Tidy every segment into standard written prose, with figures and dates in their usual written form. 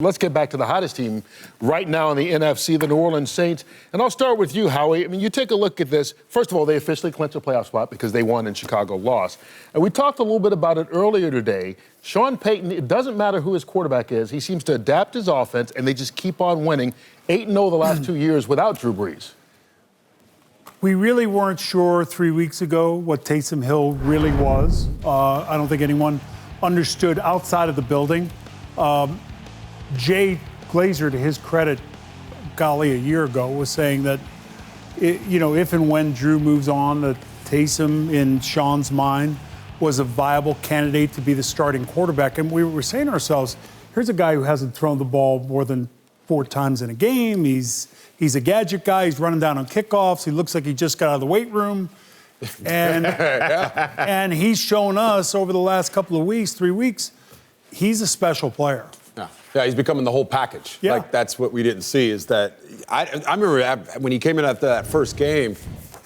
Let's get back to the hottest team right now in the NFC, the New Orleans Saints. And I'll start with you, Howie. I mean, you take a look at this. First of all, they officially clinched a playoff spot because they won and Chicago lost. And we talked a little bit about it earlier today. Sean Payton, it doesn't matter who his quarterback is. He seems to adapt his offense, and they just keep on winning. 8-0 the last 2 years without Drew Brees. We really weren't sure 3 weeks ago what Taysom Hill really was. I don't think anyone understood outside of the building. Jay Glazer, to his credit, golly, a year ago, was saying that, if and when Drew moves on, that Taysom, in Sean's mind, was a viable candidate to be the starting quarterback. And we were saying to ourselves, here's a guy who hasn't thrown the ball more than 4 times in a game. He's a gadget guy. He's running down on kickoffs. He looks like he just got out of the weight room. And, and he's shown us over the last couple of weeks, 3 weeks, he's a special player. Yeah, he's becoming the whole package. Yeah. Like, that's what we didn't see, is that I remember when he came in after that first game,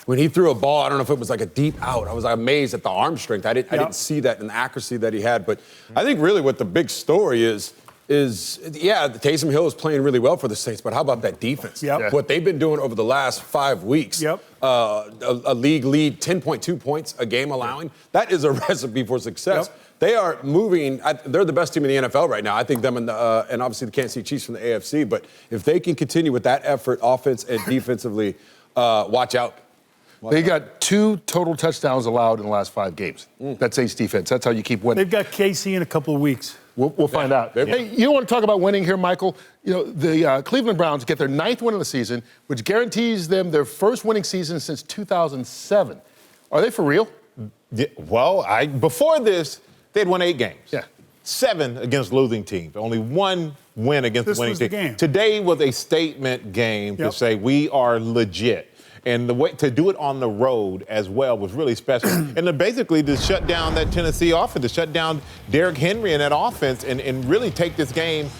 when he threw a ball, I don't know if it was like a deep out. I was amazed at the arm strength. I didn't see that in the accuracy that he had. But I think really what the big story is Taysom Hill is playing really well for the Saints, but how about that defense? Yep. What they've been doing over the last 5 weeks, a league lead, 10.2 points a game allowing, that is a recipe for success. Yep. They are moving. They're the best team in the NFL right now. I think them and obviously the Kansas City Chiefs from the AFC. But if they can continue with that effort, offense and defensively, watch out. They got 2 total touchdowns allowed in the last 5 games. That's Saints defense. That's how you keep winning. They've got KC in a couple of weeks. We'll find out. Hey, you want to talk about winning here, Michael? The Cleveland Browns get their 9th win of the season, which guarantees them their first winning season since 2007. Are they for real? Yeah, well, before this, they'd won 8 games. Yeah. 7 against losing teams. Only 1 win against the winning team. Game. Today was a statement game to say we are legit. And the way to do it on the road as well was really special. And basically to shut down that Tennessee offense, to shut down Derrick Henry and that offense and really take this game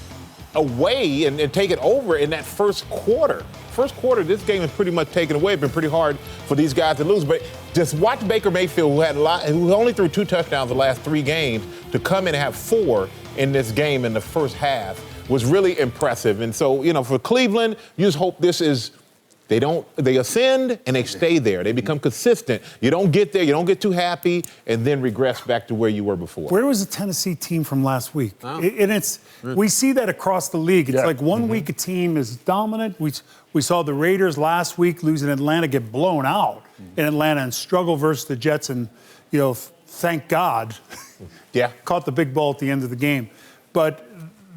away and take it over in that first quarter. First quarter, this game is pretty much taken away. It's been pretty hard for these guys to lose. But just watch Baker Mayfield, who only threw 2 touchdowns the last 3 games, to come in and have 4 in this game in the first half was really impressive. And so, for Cleveland, you just hope this is, they ascend and they stay there. They become consistent. You don't get there, you don't get too happy, and then regress back to where you were before. Where was the Tennessee team from last week? Oh. We see that across the league. It's like 1 week a team is dominant. We saw the Raiders last week losing Atlanta, get blown out in Atlanta, and struggle versus the Jets, and thank God, caught the big ball at the end of the game. But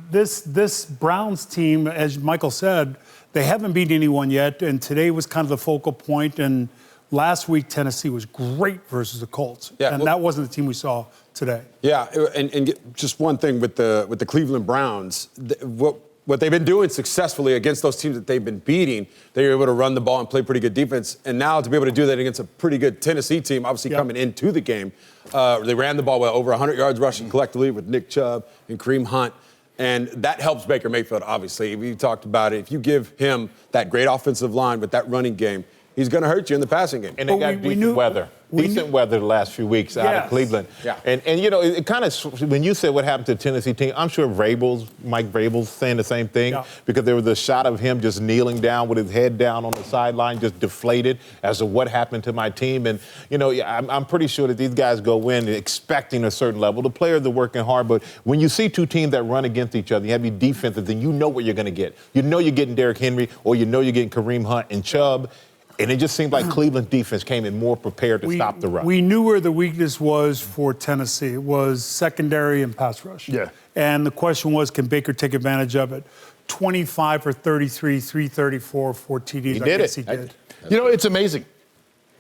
this Browns team, as Michael said, they haven't beaten anyone yet, and today was kind of the focal point. And last week, Tennessee was great versus the Colts, and that wasn't the team we saw today. Yeah, and just one thing with the Cleveland Browns, what they've been doing successfully against those teams that they've been beating, they were able to run the ball and play pretty good defense. And now to be able to do that against a pretty good Tennessee team, obviously coming into the game, they ran the ball with over 100 yards rushing collectively with Nick Chubb and Kareem Hunt. And that helps Baker Mayfield, obviously. We talked about it. If you give him that great offensive line with that running game, he's going to hurt you in the passing game. And they got decent weather. Decent weather the last few weeks out of Cleveland. Yeah. And it kind of, when you said what happened to the Tennessee team, I'm sure Mike Vrabel's saying the same thing, because there was a shot of him just kneeling down with his head down on the sideline, just deflated as to what happened to my team. And, I'm pretty sure that these guys go in expecting a certain level. The players are working hard, but when you see 2 teams that run against each other, you have to be defensive, then you know what you're going to get. You know you're getting Derrick Henry, or you know you're getting Kareem Hunt and Chubb. And it just seemed like Cleveland defense came in more prepared to stop the run. We knew where the weakness was for Tennessee. It was secondary and pass rush. Yeah. And the question was, can Baker take advantage of it? 25 for 33, 334, 4 TDs. He did it. He did. It's amazing.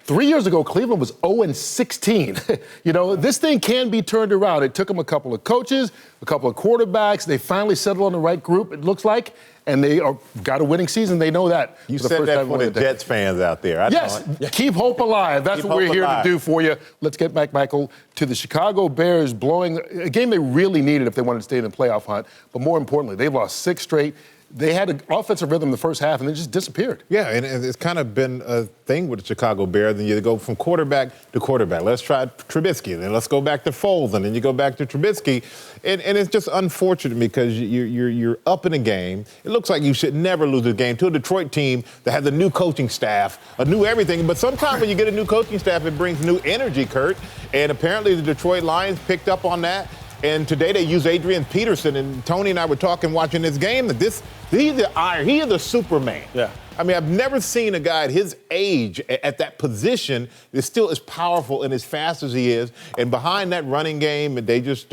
3 years ago, Cleveland was 0-16. This thing can be turned around. It took them a couple of coaches, a couple of quarterbacks. They finally settled on the right group, it looks like, and they got a winning season. They know that. You said that for the Jets fans out there. Yes, keep hope alive. That's what we're here to do for you. Let's get back, Michael, to the Chicago Bears blowing a game they really needed if they wanted to stay in the playoff hunt. But more importantly, they've lost 6 straight. they had an offensive rhythm the first half and then just disappeared. Yeah, and it's kind of been a thing with the Chicago Bears. And you go from quarterback to quarterback. Let's try Trubisky, then let's go back to Foles, and then you go back to Trubisky. And it's just unfortunate because you're up in a game. It looks like you should never lose a game to a Detroit team that has a new coaching staff, a new everything. But sometimes when you get a new coaching staff, it brings new energy, Kurt. And apparently the Detroit Lions picked up on that. And today they used Adrian Peterson, and Tony and I were talking watching this game that he's the iron, he is the Superman. Yeah. I mean, I've never seen a guy at his age at that position that's still as powerful and as fast as he is. And behind that running game, they just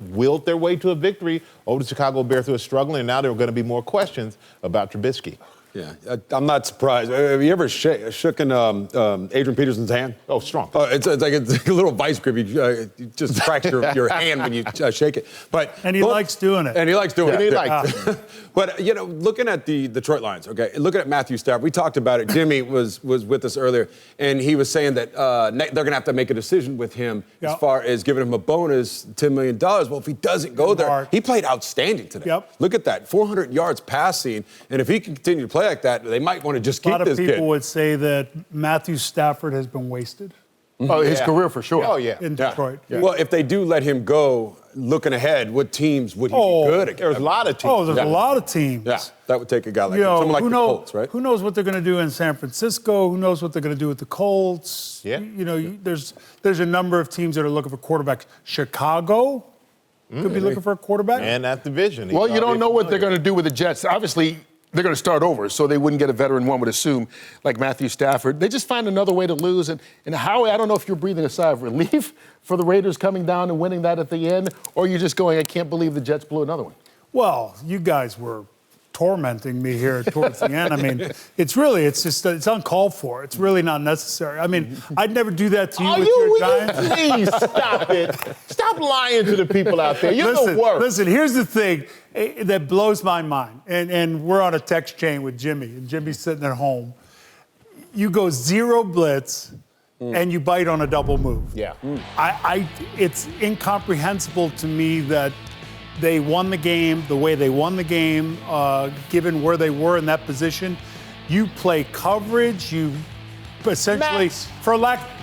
willed their way to a victory over the Chicago Bears, who are struggling, and now there are going to be more questions about Trubisky. Yeah, I'm not surprised. Have you ever shooken Adrian Peterson's hand? Oh, strong. It's like a little vice grip. You just fracture your hand when you shake it. And he likes doing it. And he likes doing it. He likes it. But, looking at the Detroit Lions, okay, looking at Matthew Stafford, we talked about it. Jimmy was with us earlier, and he was saying that they're going to have to make a decision with him as far as giving him a bonus, $10 million. Well, if he doesn't go there, he played outstanding today. Yep. Look at that, 400 yards passing, and if he can continue to play like that, they might want to just keep this kid. A lot of people would say that Matthew Stafford has been wasted. Oh, his career for sure. Oh, yeah. In Detroit. Yeah. Well, if they do let him go, looking ahead, what teams would he be good against? There's a lot of teams. Oh, there's a lot of teams. Yeah, that would take a guy like someone like the Colts, right? Who knows what they're going to do in San Francisco? Who knows what they're going to do with the Colts? Yeah. There's a number of teams that are looking for quarterbacks. Chicago could be looking for a quarterback. And that division. Well, you don't know what they're going to do with the Jets. Obviously, they're going to start over, so they wouldn't get a veteran, one would assume, like Matthew Stafford. They just find another way to lose. And Howie, I don't know if you're breathing a sigh of relief for the Raiders coming down and winning that at the end, or you're just going, I can't believe the Jets blew another one. Well, you guys were tormenting me here towards the end. I mean, it's uncalled for. It's really not necessary. I mean, I'd never do that to you with your Giants. Please stop it. Stop lying to the people out there. You're the worst. Listen, here's the thing that blows my mind. And we're on a text chain with Jimmy, and Jimmy's sitting at home. You go 0 blitz, and you bite on a double move. Yeah. It's incomprehensible to me that they won the game the way they won the game, given where they were in that position. You play coverage. You essentially,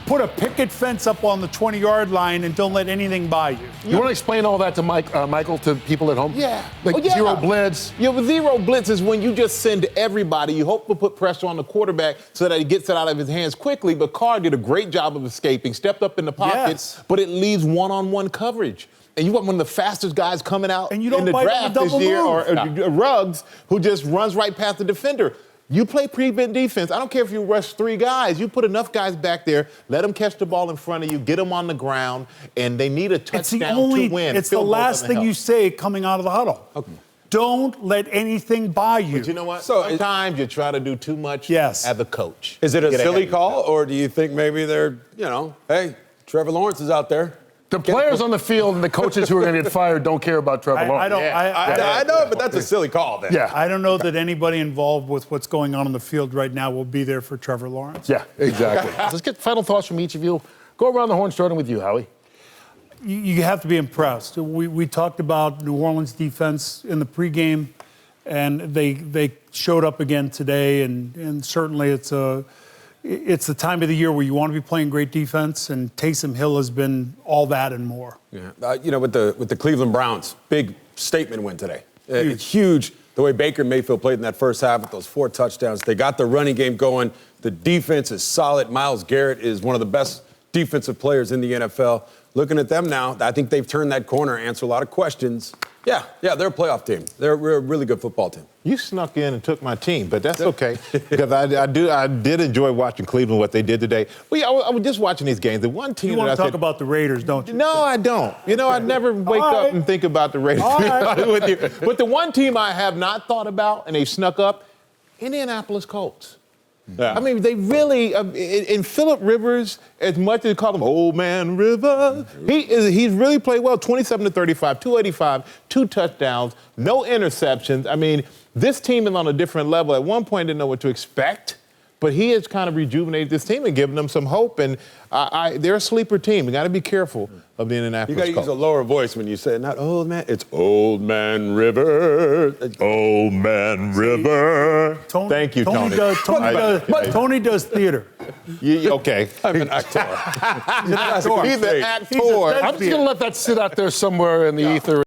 put a picket fence up on the 20-yard line and don't let anything by you. You want to explain all that to Michael, to people at home? Yeah. Like zero blitz. Yeah, but zero blitz is when you just send everybody. You hope to put pressure on the quarterback so that he gets it out of his hands quickly. But Carr did a great job of escaping, stepped up in the pocket, but it leaves one-on-one coverage. And you got one of the fastest guys coming out and you don't in the draft this year, or Ruggs, who just runs right past the defender. You play prevent defense. I don't care if you rush 3 guys. You put enough guys back there, let them catch the ball in front of you, get them on the ground, and they need a touchdown to win. It's the last thing you say coming out of the huddle. Okay. Don't let anything by you. But you know what? Sometimes you try to do too much as a coach. Is it a silly call, or do you think maybe they're, hey, Trevor Lawrence is out there? The players on the field and the coaches who are going to get fired don't care about Trevor Lawrence. I know, but that's a silly call then. Yeah. I don't know that anybody involved with what's going on the field right now will be there for Trevor Lawrence. Yeah, exactly. Let's get final thoughts from each of you. Go around the horn, starting with you, Howie. You have to be impressed. We talked about New Orleans defense in the pregame, and they showed up again today, and certainly it's the time of the year where you want to be playing great defense, and Taysom Hill has been all that and more. Yeah, with the Cleveland Browns, big statement win today. It's huge the way Baker Mayfield played in that first half with those 4 touchdowns. They got the running game going. The defense is solid. Myles Garrett is one of the best defensive players in the NFL. Looking at them now, I think they've turned that corner, answer a lot of questions. Yeah, they're a playoff team. They're a really good football team. You snuck in and took my team, but that's okay because I did enjoy watching Cleveland, what they did today. Well, I was just watching these games. The one team you want to talk about the Raiders, don't you? No, I don't. I never wake up and think about the Raiders. With you. But the one team I have not thought about, and they snuck up, Indianapolis Colts. Yeah. I mean, they really, in Phillip Rivers, as much as they call him Old Man Rivers, he's really played well. 27-35, 285, 2 touchdowns, no interceptions. I mean, this team is on a different level. At one point, didn't know what to expect. but he has kind of rejuvenated this team and given them some hope. And they're a sleeper team. You got to be careful of the Indianapolis You got to Colts. use a lower voice when you say it. Not old man. It's Old Man River. Old Man River. Thank you, Tony. Tony does theater. Okay. I'm an actor. He's an actor. I'm just going to let that sit out there somewhere in the ether.